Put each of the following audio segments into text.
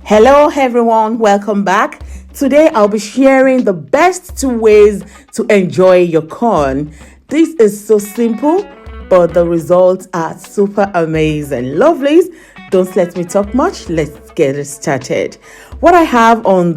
Hello everyone, welcome back. Today I'll be sharing the best 2 ways to enjoy your corn. This is so simple, but the results are super amazing. Lovelies, don't let me talk much. Let's get it started. What I have on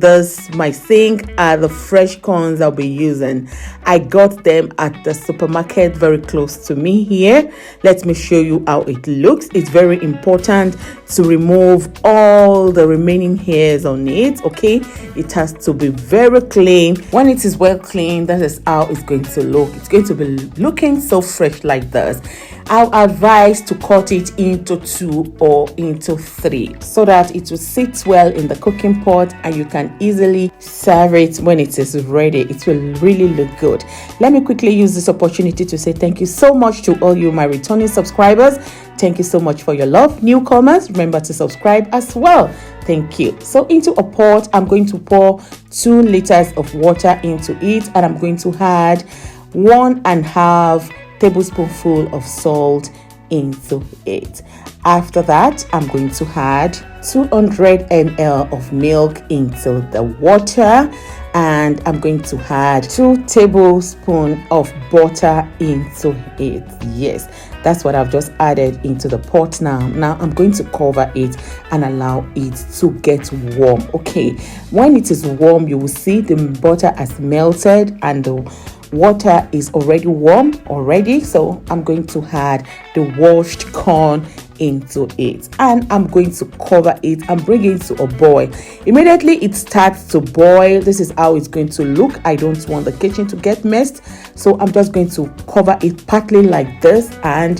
my sink are the fresh corns I'll be using. I got them at the supermarket very close to me here. Let me show you how it looks. It's very important to remove all the remaining hairs on it, okay? It has to be very clean. When it is well clean, that is how it's going to look. It's going to be looking so fresh like this. I'll advise to cut it into 2 or into 3 so that it will sit well in the cooking pot and you can easily serve it when it is ready. It will really look good. Let me quickly use this opportunity to say thank you so much to all you, my returning subscribers. Thank you so much for your love. Newcomers, remember to subscribe as well. Thank you. So into a pot, I'm going to pour 2 liters of water into it, and I'm going to add 1.5 tablespoonful of salt into it. After that, I'm going to add 200 ml of milk into the water, and I'm going to add 2 tablespoons of butter into it. Yes, that's what I've just added into the pot now. Now I'm going to cover it and allow it to get warm. Okay, when it is warm, you will see the butter has melted and the water is already warm already. So I'm going to add the washed corn into it, and I'm going to cover it and bring it to a boil. Immediately it starts to boil, this is how it's going to look. I don't want the kitchen to get messed, so I'm just going to cover it partly like this, and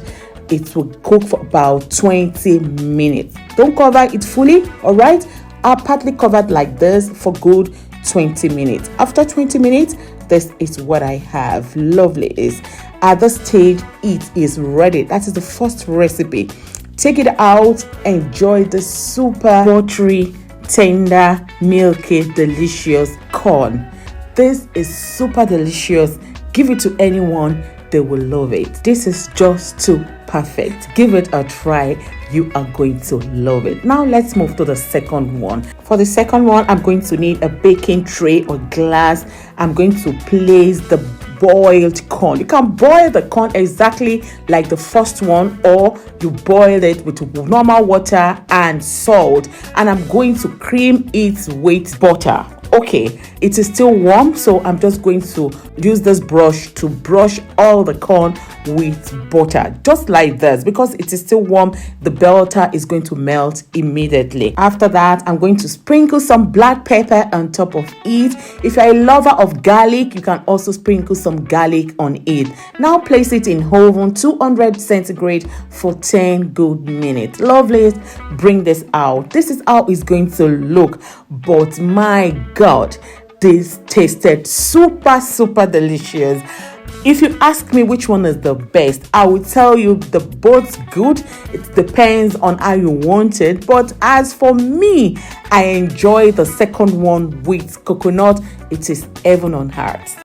it will cook for about 20 minutes. Don't cover it fully, all right? I'll partly covered like this for good 20 minutes. After 20 minutes, this is what I have. Lovely. Is at this stage it is ready. That is the first recipe. Take it out, enjoy the super buttery, tender, milky, delicious corn. This is super delicious. Give it to anyone, they will love it. This is just too perfect. Give it a try. You are going to love it. Now let's move to the second one. For the second one, I'm going to need a baking tray or glass. I'm going to place the boiled corn. You can boil the corn exactly like the first one, or you boil it with normal water and salt, and I'm going to cream it with butter. Okay, it is still warm, so I'm just going to use this brush to brush all the corn with butter, just like this. Because it is still warm, the butter is going to melt immediately. After that, I'm going to sprinkle some black pepper on top of it. If you're a lover of garlic, you can also sprinkle some garlic on it. Now place it in oven 200 centigrade for 10 good minutes. Lovely. Bring this out. This is how it's going to look, but my God, this tasted super delicious. If you ask me which one is the best, I will tell you the both good. It depends on how you want it, but as for me, I enjoy the second one with coconut. It is heaven on earth.